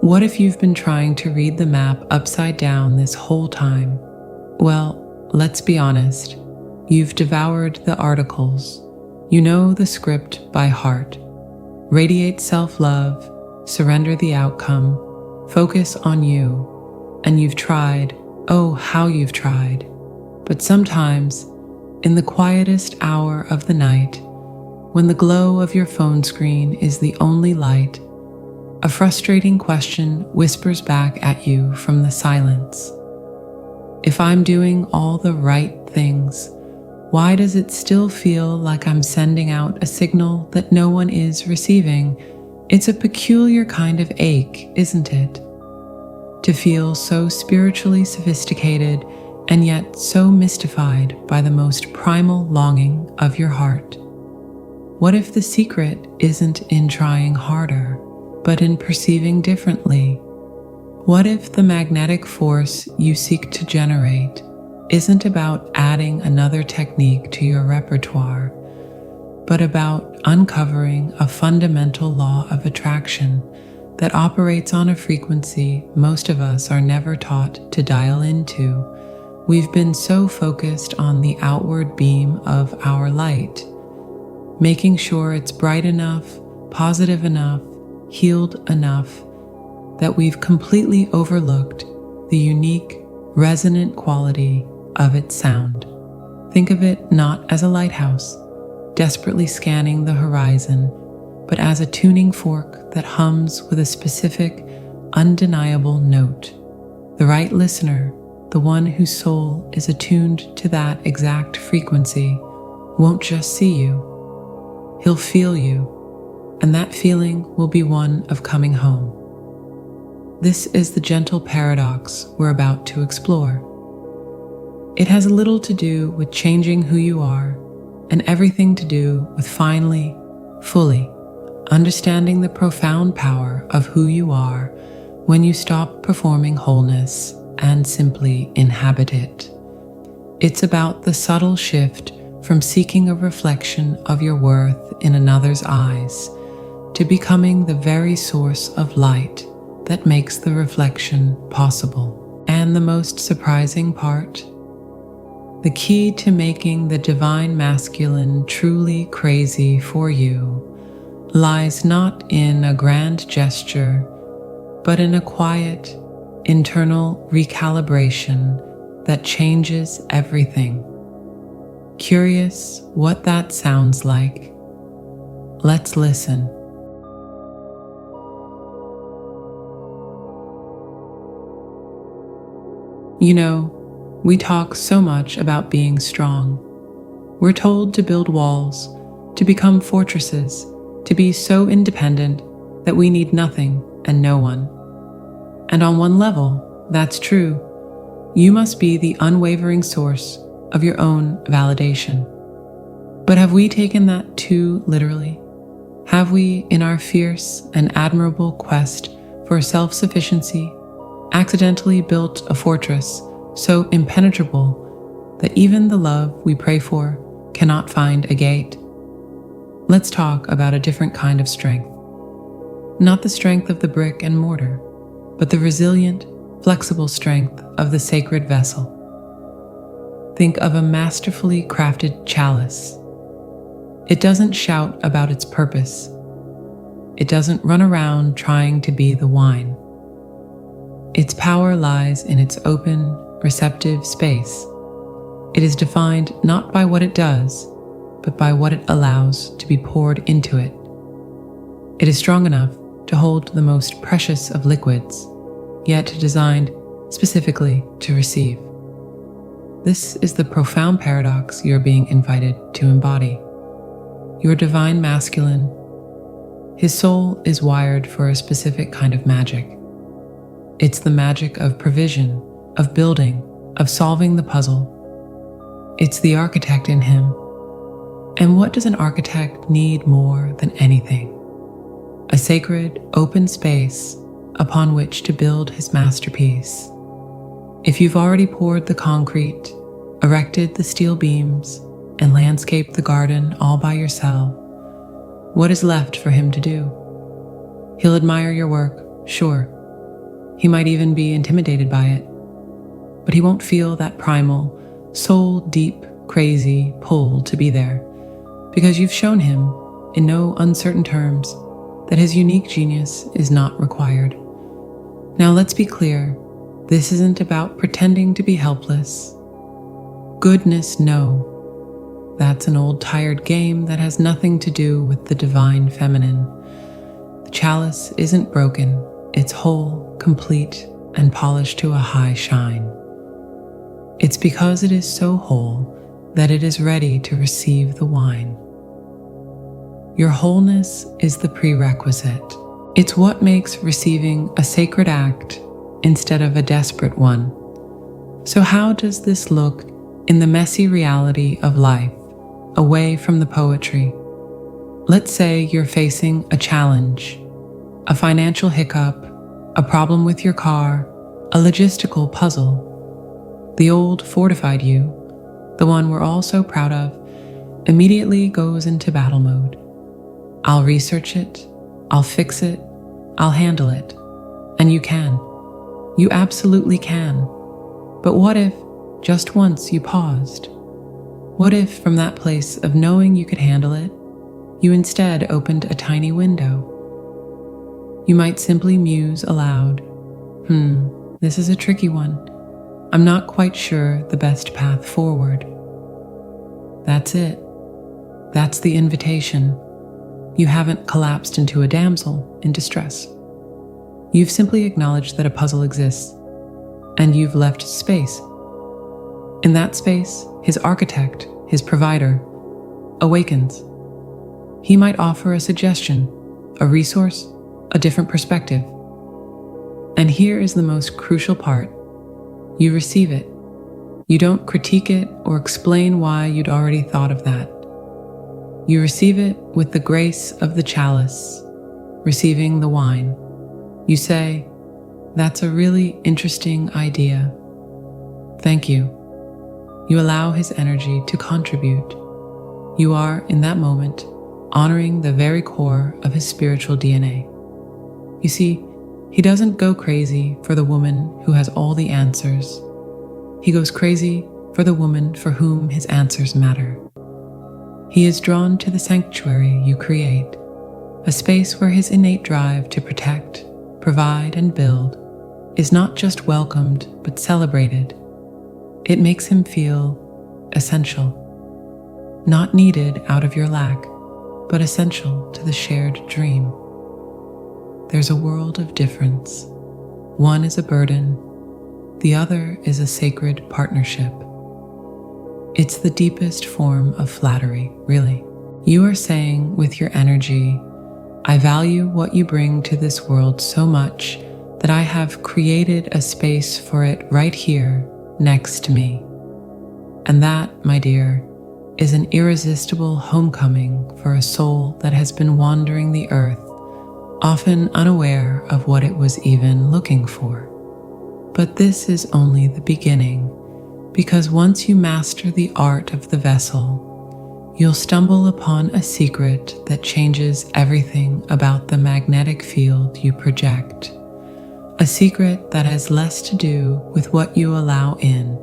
What if you've been trying to read the map upside down this whole time? Well, let's be honest. You've devoured the articles. You know the script by heart. Radiate self-love, surrender the outcome, focus on you. And you've tried, oh, how you've tried. But sometimes, in the quietest hour of the night, when the glow of your phone screen is the only light, a frustrating question whispers back at you from the silence. If I'm doing all the right things, why does it still feel like I'm sending out a signal that no one is receiving? It's a peculiar kind of ache, isn't it? To feel so spiritually sophisticated and yet so mystified by the most primal longing of your heart. What if the secret isn't in trying harder, but in perceiving differently? What if the magnetic force you seek to generate isn't about adding another technique to your repertoire, but about uncovering a fundamental law of attraction that operates on a frequency most of us are never taught to dial into? We've been so focused on the outward beam of our light, making sure it's bright enough, positive enough, healed enough, that we've completely overlooked the unique, resonant quality of its sound. Think of it not as a lighthouse, desperately scanning the horizon, but as a tuning fork that hums with a specific, undeniable note. The right listener, the one whose soul is attuned to that exact frequency, won't just see you. He'll feel you, and that feeling will be one of coming home. This is the gentle paradox we're about to explore. It has little to do with changing who you are, and everything to do with finally, fully understanding the profound power of who you are when you stop performing wholeness and simply inhabit it. It's about the subtle shift from seeking a reflection of your worth in another's eyes to becoming the very source of light that makes the reflection possible. And the most surprising part? The key to making the divine masculine truly crazy for you lies not in a grand gesture, but in a quiet, internal recalibration that changes everything. Curious what that sounds like? Let's listen. You know, we talk so much about being strong. We're told to build walls, to become fortresses, to be so independent that we need nothing and no one. And on one level, that's true. You must be the unwavering source of your own validation. But have we taken that too literally? Have we, in our fierce and admirable quest for self-sufficiency, accidentally built a fortress so impenetrable that even the love we pray for cannot find a gate? Let's talk about a different kind of strength. Not the strength of the brick and mortar, but the resilient, flexible strength of the sacred vessel. Think of a masterfully crafted chalice. It doesn't shout about its purpose. It doesn't run around trying to be the wine. Its power lies in its open, receptive space. It is defined not by what it does, but by what it allows to be poured into it. It is strong enough to hold the most precious of liquids, yet designed specifically to receive. This is the profound paradox you're being invited to embody. Your divine masculine, his soul is wired for a specific kind of magic. It's the magic of provision, of building, of solving the puzzle. It's the architect in him. And what does an architect need more than anything? A sacred, open space upon which to build his masterpiece. If you've already poured the concrete, erected the steel beams, and landscaped the garden all by yourself, what is left for him to do? He'll admire your work, sure, He might even be intimidated by it, but he won't feel that primal, soul-deep, crazy pull to be there, because you've shown him, in no uncertain terms, that his unique genius is not required. Now let's be clear, this isn't about pretending to be helpless. Goodness, no. That's an old tired game that has nothing to do with the divine feminine. The chalice isn't broken, it's whole, complete, and polished to a high shine. It's because it is so whole that it is ready to receive the wine. Your wholeness is the prerequisite. It's what makes receiving a sacred act instead of a desperate one. So how does this look in the messy reality of life, away from the poetry? Let's say you're facing a challenge, a financial hiccup, a problem with your car, a logistical puzzle. The old fortified you, the one we're all so proud of, immediately goes into battle mode. I'll research it, I'll fix it, I'll handle it. And you can. You absolutely can. But what if, just once, you paused? What if, from that place of knowing you could handle it, you instead opened a tiny window? You might simply muse aloud, this is a tricky one. I'm not quite sure the best path forward. That's it. That's the invitation. You haven't collapsed into a damsel in distress. You've simply acknowledged that a puzzle exists, and you've left space. In that space, his architect, his provider, awakens. He might offer a suggestion, a resource, a different perspective. And here is the most crucial part. You receive it. You don't critique it or explain why you'd already thought of that. You receive it with the grace of the chalice, receiving the wine. You say, that's a really interesting idea. Thank you. You allow his energy to contribute. You are, in that moment, honoring the very core of his spiritual DNA. You see, he doesn't go crazy for the woman who has all the answers. He goes crazy for the woman for whom his answers matter. He is drawn to the sanctuary you create, a space where his innate drive to protect, provide, and build is not just welcomed but celebrated. It makes him feel essential, not needed out of your lack, but essential to the shared dream. There's a world of difference. One is a burden, the other is a sacred partnership. It's the deepest form of flattery, really. You are saying with your energy, I value what you bring to this world so much that I have created a space for it right here next to me. And that, my dear, is an irresistible homecoming for a soul that has been wandering the earth, often unaware of what it was even looking for. But this is only the beginning, because once you master the art of the vessel, you'll stumble upon a secret that changes everything about the magnetic field you project. A secret that has less to do with what you allow in,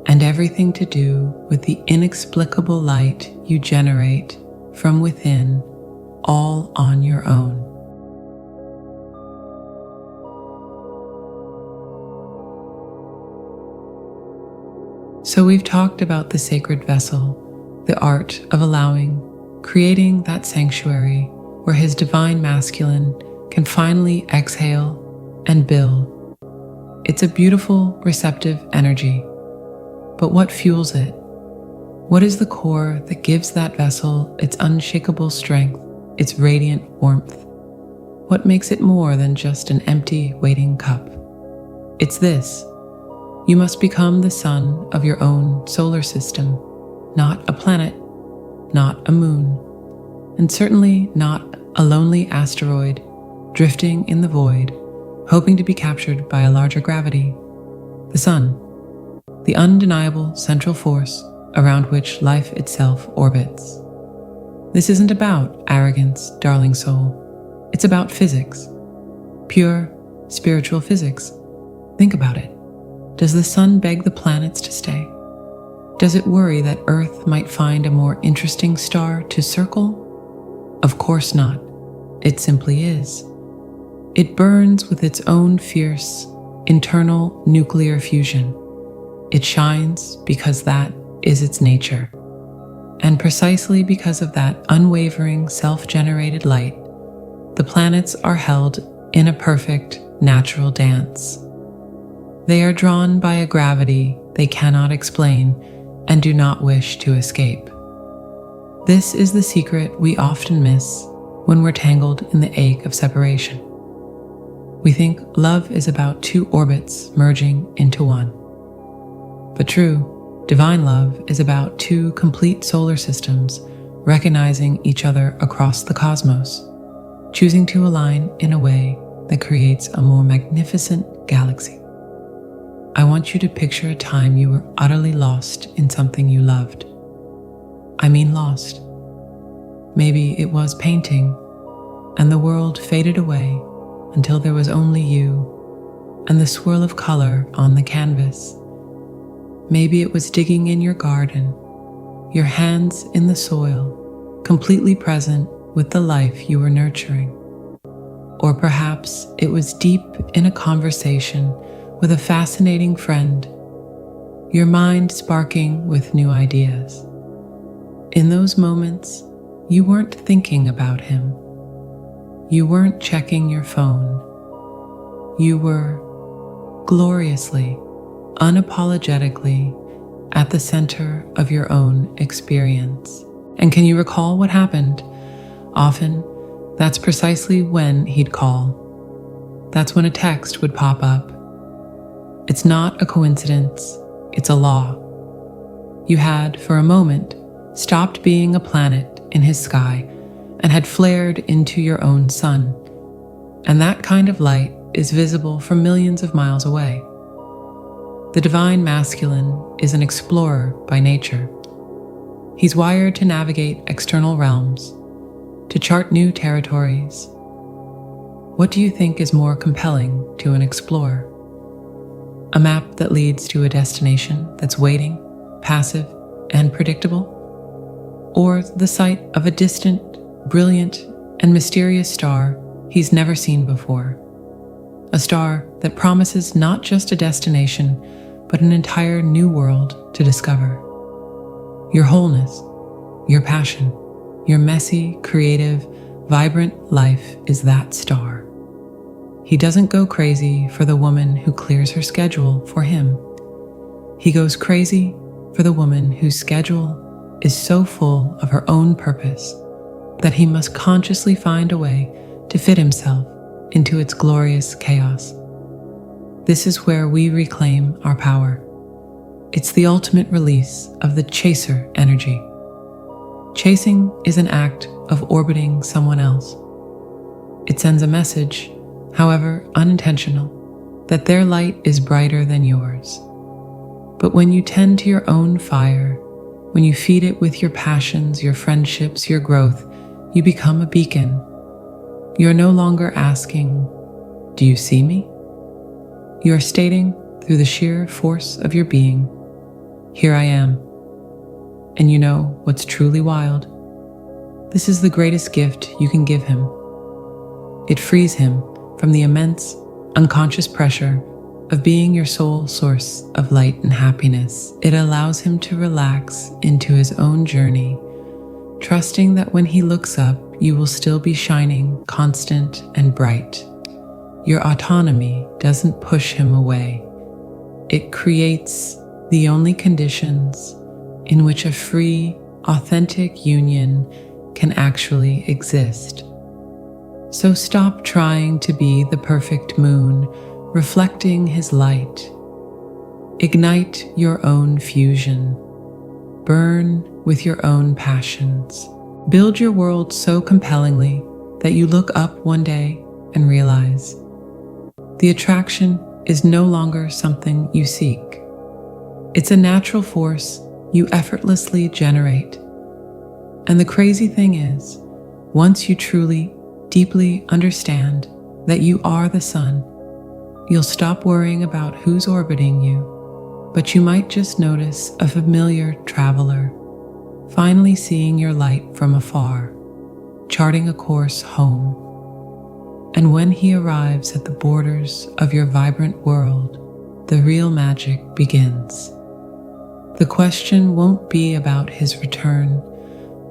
and everything to do with the inexplicable light you generate from within, all on your own. So we've talked about the sacred vessel, the art of allowing, creating that sanctuary where his divine masculine can finally exhale and build. It's a beautiful, receptive energy. But what fuels it? What is the core that gives that vessel its unshakable strength, its radiant warmth? What makes it more than just an empty, waiting cup? It's this. You must become the sun of your own solar system, not a planet, not a moon, and certainly not a lonely asteroid drifting in the void, hoping to be captured by a larger gravity. The sun, the undeniable central force around which life itself orbits. This isn't about arrogance, darling soul. It's about physics. Pure, spiritual physics. Think about it. Does the sun beg the planets to stay? Does it worry that Earth might find a more interesting star to circle? Of course not. It simply is. It burns with its own fierce, internal nuclear fusion. It shines because that is its nature. And precisely because of that unwavering self-generated light, the planets are held in a perfect natural dance. They are drawn by a gravity they cannot explain and do not wish to escape. This is the secret we often miss when we're tangled in the ache of separation. We think love is about two orbits merging into one. But true, divine love is about two complete solar systems recognizing each other across the cosmos, choosing to align in a way that creates a more magnificent galaxy. I want you to picture a time you were utterly lost in something you loved. I mean lost. Maybe it was painting, and the world faded away until there was only you and the swirl of color on the canvas. Maybe it was digging in your garden, your hands in the soil, completely present with the life you were nurturing. Or perhaps it was deep in a conversation with a fascinating friend, your mind sparking with new ideas. In those moments, you weren't thinking about him. You weren't checking your phone. You were gloriously, unapologetically at the center of your own experience. And can you recall what happened? Often, that's precisely when he'd call. That's when a text would pop up. It's not a coincidence, it's a law. You had, for a moment, stopped being a planet in his sky and had flared into your own sun. And that kind of light is visible from millions of miles away. The divine masculine is an explorer by nature. He's wired to navigate external realms, to chart new territories. What do you think is more compelling to an explorer? A map that leads to a destination that's waiting, passive, and predictable? Or the sight of a distant, brilliant, and mysterious star he's never seen before? A star that promises not just a destination, but an entire new world to discover. Your wholeness, your passion, your messy, creative, vibrant life is that star. He doesn't go crazy for the woman who clears her schedule for him. He goes crazy for the woman whose schedule is so full of her own purpose that he must consciously find a way to fit himself into its glorious chaos. This is where we reclaim our power. It's the ultimate release of the chaser energy. Chasing is an act of orbiting someone else. It sends a message, however unintentional, that their light is brighter than yours. But when you tend to your own fire, when you feed it with your passions, your friendships, your growth, you become a beacon. You're no longer asking, "Do you see me?" You are stating, through the sheer force of your being, "Here I am." And you know what's truly wild? This is the greatest gift you can give him. It frees him from the immense, unconscious pressure of being your sole source of light and happiness. It allows him to relax into his own journey, trusting that when he looks up, you will still be shining, constant, and bright. Your autonomy doesn't push him away. It creates the only conditions in which a free, authentic union can actually exist. So stop trying to be the perfect moon, reflecting his light. Ignite your own fusion. Burn with your own passions. Build your world so compellingly that you look up one day and realize the attraction is no longer something you seek. It's a natural force you effortlessly generate. And the crazy thing is, once you truly, deeply understand that you are the sun, you'll stop worrying about who's orbiting you, but you might just notice a familiar traveler, finally seeing your light from afar, charting a course home. And when he arrives at the borders of your vibrant world, the real magic begins. The question won't be about his return,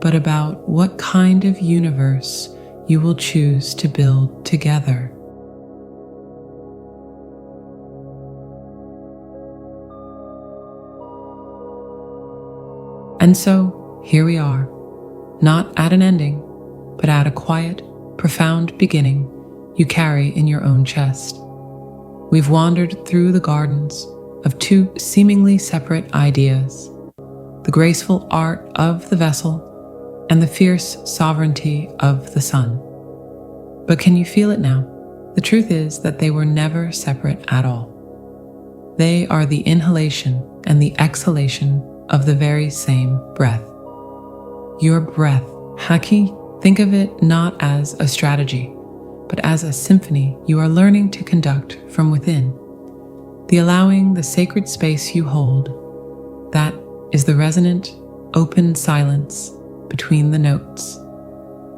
but about what kind of universe you will choose to build together. And so, here we are, not at an ending, but at a quiet, profound beginning you carry in your own chest. We've wandered through the gardens of two seemingly separate ideas, the graceful art of the vessel and the fierce sovereignty of the sun. But can you feel it now? The truth is that they were never separate at all. They are the inhalation and the exhalation of the very same breath. Your breath, Haki, think of it not as a strategy, but as a symphony you are learning to conduct from within. The allowing the sacred space you hold, that is the resonant, open silence between the notes,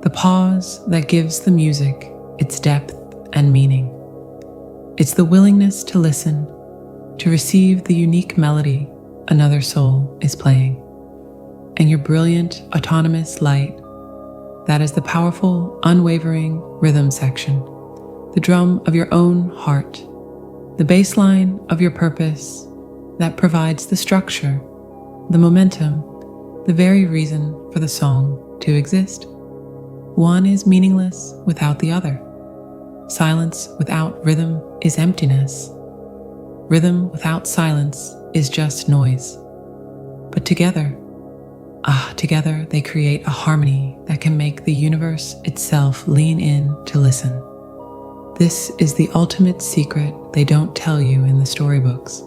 the pause that gives the music its depth and meaning. It's the willingness to listen, to receive the unique melody another soul is playing, and your brilliant, autonomous light, that is the powerful, unwavering rhythm section, the drum of your own heart, the bass line of your purpose that provides the structure, the momentum, the very reason for the song to exist. One is meaningless without the other. Silence without rhythm is emptiness. Rhythm without silence is just noise. But together they create a harmony that can make the universe itself lean in to listen. This is the ultimate secret they don't tell you in the storybooks.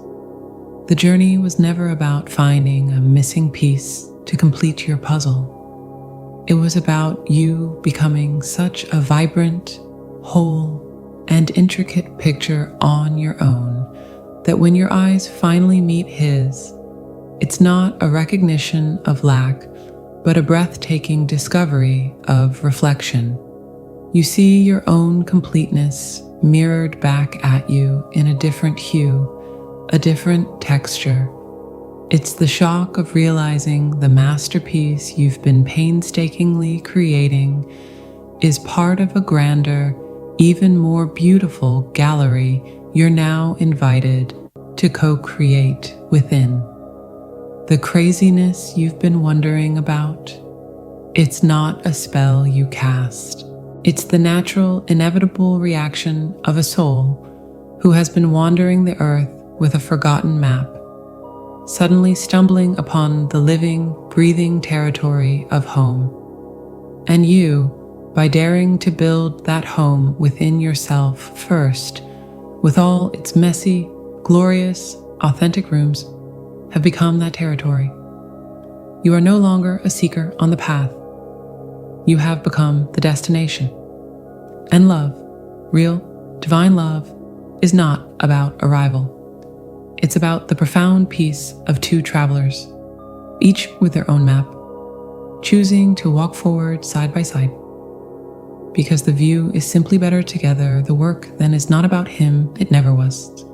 The journey was never about finding a missing piece to complete your puzzle. It was about you becoming such a vibrant, whole, and intricate picture on your own that when your eyes finally meet his, it's not a recognition of lack, but a breathtaking discovery of reflection. You see your own completeness mirrored back at you in a different hue, a different texture. It's the shock of realizing the masterpiece you've been painstakingly creating is part of a grander, even more beautiful gallery you're now invited to co-create within. The craziness you've been wondering about, it's not a spell you cast. It's the natural, inevitable reaction of a soul who has been wandering the earth with a forgotten map, suddenly stumbling upon the living, breathing territory of home. And you, by daring to build that home within yourself first, with all its messy, glorious, authentic rooms, have become that territory. You are no longer a seeker on the path. You have become the destination. And love, real, divine love, is not about arrival. It's about the profound peace of two travelers, each with their own map, choosing to walk forward side by side. Because the view is simply better together, the work then is not about him, it never was.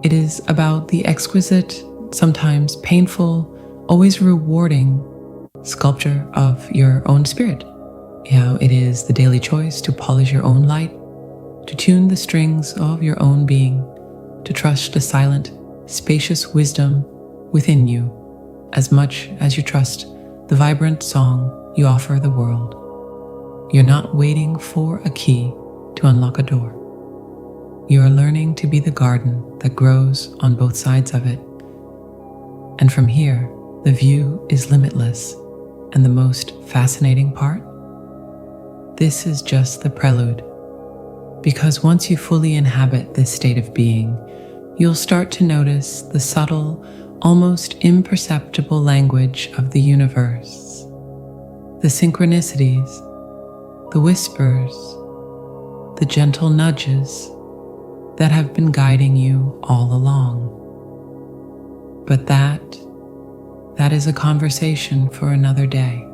It is about the exquisite, sometimes painful, always rewarding sculpture of your own spirit. How it is the daily choice to polish your own light, to tune the strings of your own being, to trust the silent, spacious wisdom within you, as much as you trust the vibrant song you offer the world. You're not waiting for a key to unlock a door. You are learning to be the garden that grows on both sides of it. And from here, the view is limitless. And the most fascinating part? This is just the prelude. Because once you fully inhabit this state of being, you'll start to notice the subtle, almost imperceptible language of the universe. The synchronicities, the whispers, the gentle nudges, that have been guiding you all along. But that is a conversation for another day.